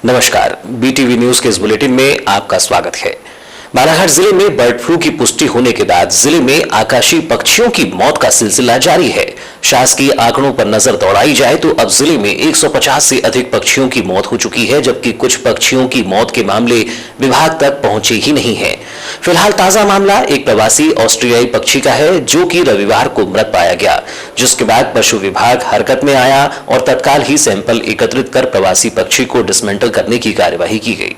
नमस्कार, BTV news के इस बुलेटिन में आपका स्वागत है। बालाघाट जिले में बर्ड फ्लू की पुष्टि होने के बाद जिले में आकाशीय पक्षियों की मौत का सिलसिला जारी है। शासकीय आंकड़ों पर नजर दौड़ाई जाए तो अब जिले में 150 से अधिक पक्षियों की मौत हो चुकी है, जबकि कुछ पक्षियों की मौत के मामले विभाग तक पहुंचे ही नहीं है। फिलहाल ताजा मामला एक प्रवासी ऑस्ट्रेलियाई पक्षी का है, जो कि रविवार को मृत पाया गया, जिसके बाद पशु विभाग हरकत में आया और तत्काल ही सैंपल एकत्रित कर प्रवासी पक्षी को डिसमेंटल करने की कार्यवाही की गई।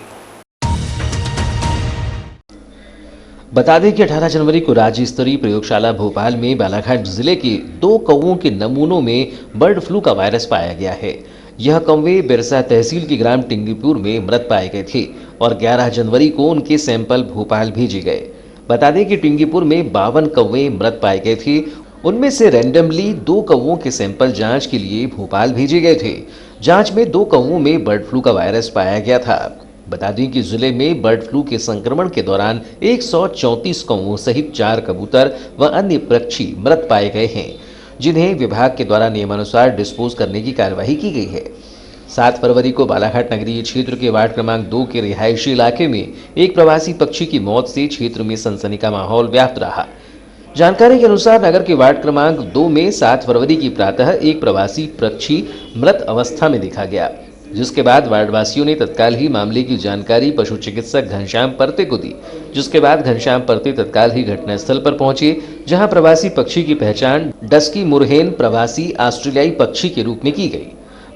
बता दें कि 18 जनवरी को राज्य स्तरीय प्रयोगशाला भोपाल में बालाघाट जिले के 2 कौवों के नमूनों में बर्ड फ्लू का वायरस पाया गया है। यह कौवे बिरसा तहसील के ग्राम टिंगीपुर में मृत पाए गए थे और 11 जनवरी को उनके सैंपल भोपाल भेजे गए। बता दें कि टिंगीपुर में 52 कौवे मृत पाए गए थे। उनमें से रैंडमली 2 कौवों के सैंपल जांच के लिए भोपाल भेजे गए थे। जांच में 2 कौवों में बर्ड फ्लू का वायरस पाया गया था। बता दें कि जिले में बर्ड फ्लू के संक्रमण के दौरान 134 कौवों सहित 4 कबूतर व अन्य पक्षी मृत पाए गए हैं, जिन्हें विभाग के द्वारा नियमानुसार डिस्पोज करने की कार्यवाही की गई है। 7 फरवरी को बालाघाट नगरीय क्षेत्र के वार्ड क्रमांक 2 के रिहायशी इलाके में एक प्रवासी पक्षी की मौत से क्षेत्र में सनसनी का माहौल व्याप्त रहा। जानकारी के अनुसार नगर के वार्ड क्रमांक 2 में 7 फरवरी की प्रातः एक प्रवासी पक्षी मृत अवस्था में देखा गया, जिसके बाद वार्डवासियों ने तत्काल ही मामले की जानकारी पशु चिकित्सक घनश्याम परते को दी, जिसके बाद घनश्याम परते तत्काल ही घटनास्थल पर पहुंचे, जहां प्रवासी पक्षी की पहचान डस्की मुरहेन प्रवासी ऑस्ट्रेलियाई पक्षी के रूप में की गई।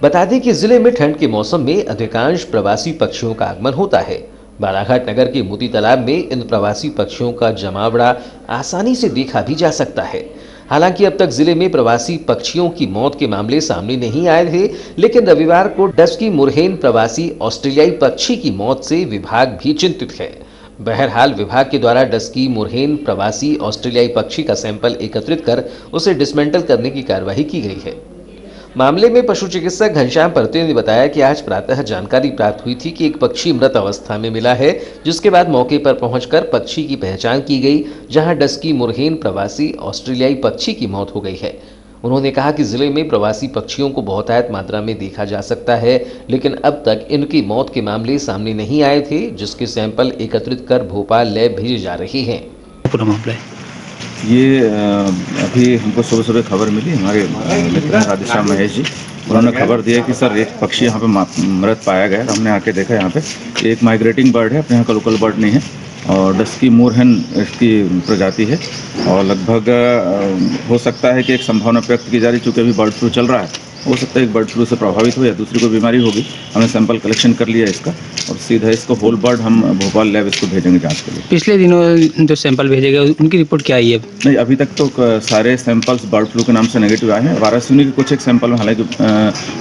बता दें कि जिले में ठंड के मौसम में अधिकांश प्रवासी पक्षियों का आगमन होता है। बालाघाट नगर के मोती तालाब में इन प्रवासी पक्षियों का जमावड़ा आसानी से देखा भी जा सकता है। हालांकि अब तक जिले में प्रवासी पक्षियों की मौत के मामले सामने नहीं आए थे, लेकिन रविवार को डस्की मुरहेन प्रवासी ऑस्ट्रेलियाई पक्षी की मौत से विभाग भी चिंतित है। बहरहाल विभाग के द्वारा डस्की मुरहेन प्रवासी ऑस्ट्रेलियाई पक्षी का सैंपल एकत्रित कर उसे डिसमेंटल करने की कार्यवाही की गई है। मामले में पशु चिकित्सक घनश्याम परते ने बताया कि आज प्रातः जानकारी प्राप्त हुई थी कि एक पक्षी मृत अवस्था में मिला है, जिसके बाद मौके पर पहुंचकर पक्षी की पहचान की गई, जहां डस्की मुरहेन प्रवासी ऑस्ट्रेलियाई पक्षी की मौत हो गई है। उन्होंने कहा कि जिले में प्रवासी पक्षियों को बहुतायत मात्रा में देखा जा सकता है, लेकिन अब तक इनकी मौत के मामले सामने नहीं आए थे, जिसके सैंपल एकत्रित कर भोपाल लैब भेजे जा रहे हैं। पूरा मामला है ये अभी हमको सुबह सुबह खबर मिली, हमारे मित्र हैं राधेश्याम महेश जी, उन्होंने खबर दिया कि सर एक पक्षी यहाँ पे मृत पाया गया है। हमने आके देखा, यहाँ पे एक माइग्रेटिंग बर्ड है, अपने यहाँ का लोकल बर्ड नहीं है, और डस्की मुरहेन इसकी प्रजाति है, और लगभग हो सकता है कि एक संभावना व्यक्त की जा रही, चूँकि अभी बर्ड फ्लू चल रहा है, हो सकता है एक बर्ड फ्लू से प्रभावित हो या दूसरी कोई बीमारी होगी। हमने सैंपल कलेक्शन कर लिया इसका, और सीधा इसको होल बर्ड हम भोपाल लैब इसको भेजेंगे जांच के लिए। पिछले दिनों जो सैंपल भेजे गए उनकी रिपोर्ट क्या आई है? नहीं, अभी तक तो सारे सैंपल्स बर्ड फ्लू के नाम से नेगेटिव आए हैं। वाराणसी के कुछ एक सैंपल में हालांकि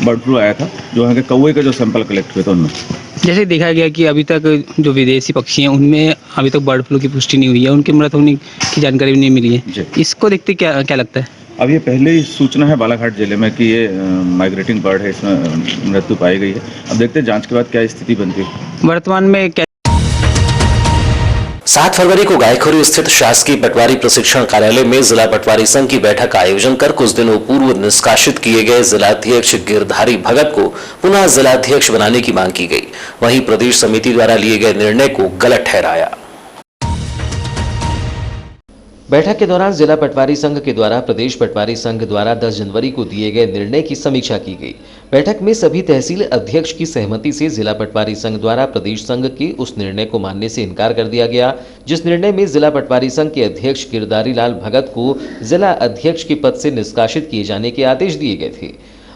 बर्ड फ्लू आया था, जो यहाँ के कौवे के जो सैंपल कलेक्ट हुए थे उनमें। जैसे देखा गया कि अभी तक जो विदेशी पक्षी हैं उनमें अभी तक बर्ड फ्लू की पुष्टि नहीं हुई है, उनके मृत होने की जानकारी भी नहीं मिली है। इसको देखते क्या लगता है? अब ये पहले ही सूचना है बालाघाट जिले में कि ये माइग्रेटिंग बर्ड है, इसमें मृत्यु पाई गई है। अब देखते हैं जांच के बाद क्या स्थिति बनती है। वर्तमान में क्या 7 फरवरी को गायखोरी स्थित शासकीय पटवारी प्रशिक्षण कार्यालय में जिला पटवारी संघ की बैठक का आयोजन कर कुछ दिनों पूर्व निष्कासित किए गए जिलाध्यक्ष गिरधारी भगत को पुनः जिलाध्यक्ष बनाने की मांग की गई। वहीं प्रदेश समिति द्वारा लिए गए निर्णय को गलत ठहराया। बैठक के दौरान जिला पटवारी संघ के द्वारा प्रदेश पटवारी संघ द्वारा 10 जनवरी को दिए गए निर्णय की समीक्षा की गई। बैठक में सभी तहसील अध्यक्ष की सहमति से जिला पटवारी संघ द्वारा प्रदेश संघ के उस निर्णय को मानने से इनकार कर दिया गया, जिस निर्णय में जिला पटवारी संघ के अध्यक्ष गिरधारी लाल भगत को जिला अध्यक्ष के पद से निष्कासित किए जाने के आदेश दिए गए थे।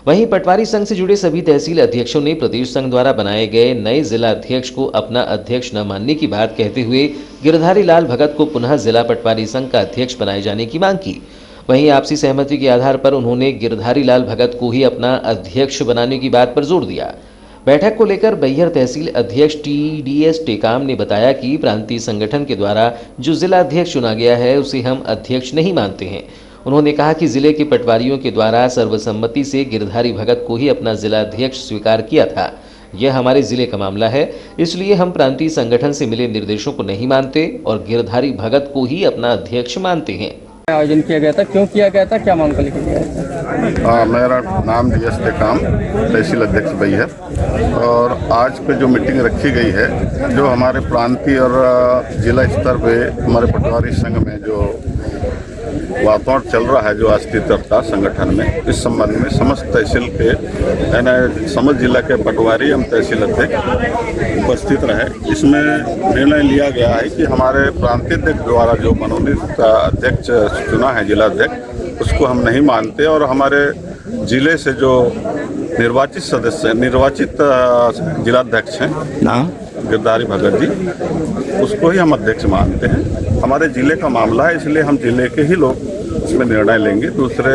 वहीं पटवारी संघ से जुड़े सभी तहसील अध्यक्षों ने प्रदेश संघ द्वारा बनाए गए नए जिला अध्यक्ष को अपना अध्यक्ष न मानने की बात कहते हुए गिरधारी लाल भगत को पुनः जिला पटवारी संघ का अध्यक्ष बनाए जाने की मांग की। वहीं आपसी सहमति के आधार पर उन्होंने गिरधारी लाल भगत को ही अपना अध्यक्ष बनाने की बात पर जोर दिया। बैठक को लेकर बैहर तहसील अध्यक्ष TDS टेकाम ने बताया कि प्रांतीय संगठन के द्वारा जो जिला अध्यक्ष चुना गया है उसे हम अध्यक्ष नहीं मानते हैं। उन्होंने कहा कि जिले के पटवारियों के द्वारा सर्वसम्मति से गिरधारी भगत को ही अपना जिला अध्यक्ष स्वीकार किया था। यह हमारे जिले का मामला है, इसलिए हम प्रांतीय संगठन से मिले निर्देशों को नहीं मानते और गिरधारी भगत को ही अपना अध्यक्ष मानते हैं। आयोजन किया गया था, क्यों किया गया था, क्या मांग को लेकर किया गया था? मेरा नाम DS टेकाम, तहसील अध्यक्ष भाई है। और आज पे जो मीटिंग रखी गई है, जो हमारे प्रांतीय और जिला स्तर पे हमारे पटवारी संघ में जो वातावरण चल रहा है, जो अस्थिरता संगठन में, इस संबंध में समस्त तहसील के यानी समस्त जिला के पटवारी एवं तहसील अध्यक्ष उपस्थित रहे। इसमें निर्णय लिया गया है कि हमारे प्रांतीय अध्यक्ष द्वारा जो मनोनीत अध्यक्ष चुना है, जिला अध्यक्ष, उसको हम नहीं मानते और हमारे जिले से जो निर्वाचित सदस्य निर्वाचित जिलाध्यक्ष हैं नाम गिरधारी भगत जी, उसको ही हम अध्यक्ष मानते हैं। हमारे जिले का मामला है, इसलिए हम जिले के ही लोग इसमें निर्णय लेंगे, दूसरे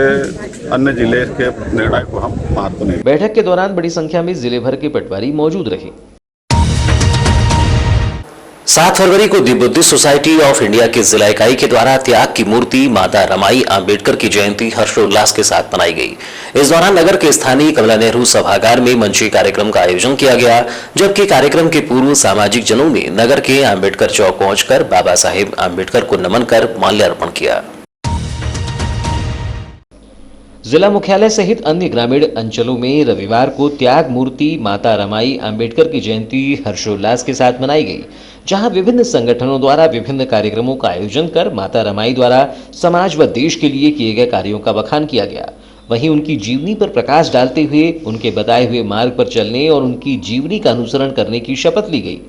अन्य जिले के निर्णय को हम महत्व नहीं। बैठक के दौरान बड़ी संख्या में जिले भर के पटवारी मौजूद रहे। 7 फरवरी को दी बुद्धिस्ट सोसाइटी ऑफ इंडिया की जिला इकाई के द्वारा त्याग की मूर्ति माता रमाई आंबेडकर की जयंती हर्षोल्लास के साथ मनाई गई। इस दौरान नगर के स्थानीय कमला नेहरू सभागार में मंचीय कार्यक्रम का आयोजन किया गया, जबकि कार्यक्रम के पूर्व सामाजिक जनों ने नगर के आंबेडकर चौक पहुंचकर बाबा साहेब आंबेडकर को नमन कर माल्यार्पण किया। जिला मुख्यालय सहित अन्य ग्रामीण अंचलों में रविवार को त्याग मूर्ति माता रमाई आंबेडकर की जयंती हर्षोल्लास के साथ मनाई गई, जहां विभिन्न संगठनों द्वारा विभिन्न कार्यक्रमों का आयोजन कर माता रमाई द्वारा समाज व देश के लिए किए गए कार्यों का बखान किया गया। वहीं उनकी जीवनी पर प्रकाश डालते हुए उनके बताए हुए मार्ग पर चलने और उनकी जीवनी का अनुसरण करने की शपथ ली गई।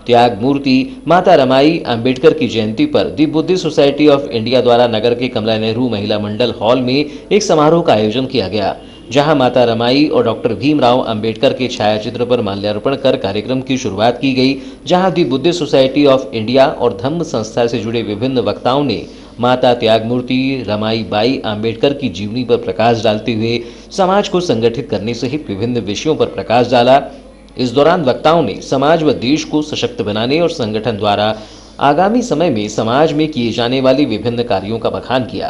त्याग मूर्ति माता रमाई आंबेडकर की जयंती पर दी बुद्धिस्ट सोसाइटी ऑफ इंडिया द्वारा नगर के कमला नेहरू महिला मंडल हॉल में एक समारोह का आयोजन किया गया, जहां माता रमाई और डॉक्टर भीमराव अंबेडकर के छायाचित्र पर माल्यार्पण कर कार्यक्रम की शुरुआत की गई, जहां दी बुद्धिस्ट सोसाइटी ऑफ इंडिया और धम्म संस्था से जुड़े विभिन्न वक्ताओं ने माता त्याग मूर्ति रमाई बाई आंबेडकर की जीवनी पर प्रकाश डालते हुए समाज को संगठित करने सहित विभिन्न विषयों पर प्रकाश डाला। इस दौरान वक्ताओं ने समाज व देश को सशक्त बनाने और संगठन द्वारा आगामी समय में समाज में किए जाने वाले विभिन्न कार्यों का बखान किया।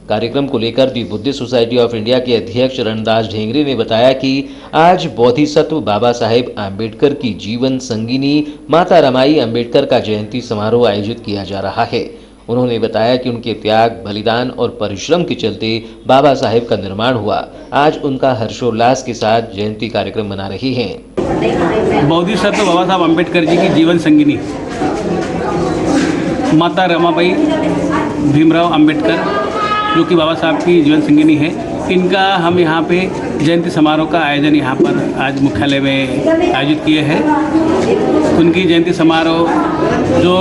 कार्यक्रम को लेकर दी बुद्धिस्ट सोसाइटी ऑफ इंडिया के अध्यक्ष रणदास ढेंगरे ने बताया कि आज बोधिसत्व बाबा साहेब आंबेडकर की जीवन संगिनी माता रमाई आंबेडकर का जयंती समारोह आयोजित किया जा रहा है। उन्होंने बताया कि उनके त्याग, बलिदान और परिश्रम के चलते बाबा साहेब का निर्माण हुआ। आज उनका हर्षोल्लास के साथ जयंती कार्यक्रम मना रहे हैं। बोधिसत्व बाबा साहब अम्बेडकर जी की जीवन संगिनी माता रमाबाई भीमराव अम्बेडकर, जो कि बाबा साहब की जीवन संगिनी है, इनका हम यहाँ पे जयंती समारोह का आयोजन यहाँ पर आज मुख्यालय में आयोजित किए हैं। उनकी जयंती समारोह जो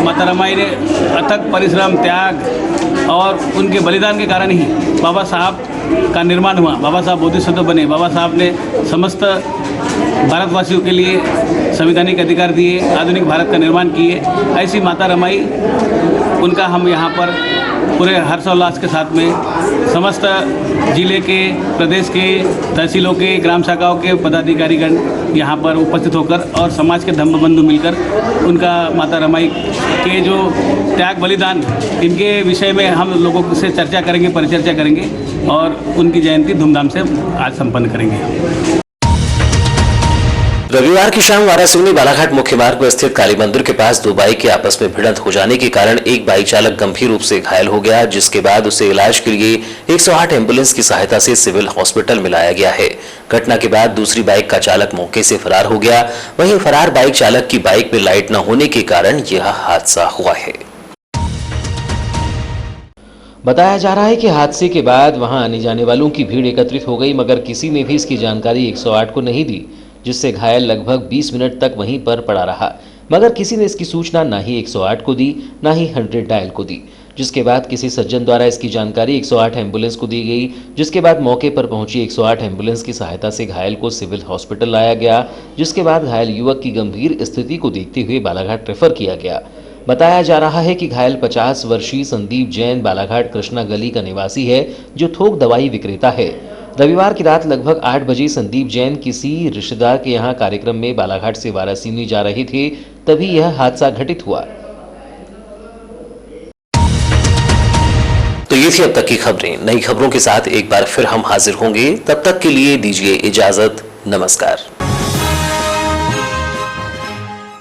माता रमाई ने अथक परिश्रम, त्याग और उनके बलिदान के कारण ही बाबा साहब का निर्माण हुआ। बाबा साहब बोधिसत्व बने। बाबा साहब ने समस्त भारतवासियों के लिए संवैधानिक अधिकार दिए, आधुनिक भारत का निर्माण किए। ऐसी माता रमाई, उनका हम यहाँ पर पूरे हर्षोल्लास के साथ में समस्त जिले के, प्रदेश के, तहसीलों के, ग्राम शाखाओं के पदाधिकारीगण यहाँ पर उपस्थित होकर और समाज के धम्म बंधु मिलकर उनका माता रमाई के जो त्याग बलिदान, इनके विषय में हम लोगों से चर्चा करेंगे, परिचर्चा करेंगे और उनकी जयंती धूमधाम से आज संपन्न करेंगे। रविवार की शाम वारासिवनी बालाघाट मुख्य मार्ग पर स्थित काली मंदिर के पास दो बाइक के आपस में भिड़ंत हो जाने के कारण एक बाइक चालक गंभीर रूप से घायल हो गया, जिसके बाद उसे इलाज के लिए 108 एम्बुलेंस की सहायता से सिविल हॉस्पिटल में लाया गया है। घटना के बाद दूसरी बाइक का चालक मौके से फरार हो गया। वहीं फरार बाइक चालक की बाइक में लाइट न होने के कारण यह हादसा हुआ है। बताया जा रहा है कि हादसे के बाद वहां आने जाने वालों की भीड़ एकत्रित हो गई, मगर किसी ने भी इसकी जानकारी 108 को नहीं दी, जिससे घायल लगभग 20 मिनट तक वहीं पर पड़ा रहा, मगर किसी ने इसकी सूचना ना ही 108 को दी, ना ही 100 डायल को दी, जिसके बाद किसी सज्जन द्वारा इसकी जानकारी 108 एम्बुलेंस को दी गई, जिसके बाद मौके पर पहुंची 108 एम्बुलेंस की सहायता से घायल को सिविल हॉस्पिटल लाया गया, जिसके बाद घायल युवक की गंभीर स्थिति को देखते हुए बालाघाट रेफर किया गया। बताया जा रहा है कि घायल 50 वर्षीय संदीप जैन बालाघाट कृष्णा गली का निवासी है, जो थोक दवाई विक्रेता है। रविवार की रात लगभग 8 बजे संदीप जैन किसी रिश्तेदार के यहां कार्यक्रम में बालाघाट से वारासिवनी जा रहे थे, तभी यह हादसा घटित हुआ। तो ये थी अब तक की खबरें। नई खबरों के साथ एक बार फिर हम हाजिर होंगे, तब तक के लिए दीजिए इजाजत। नमस्कार।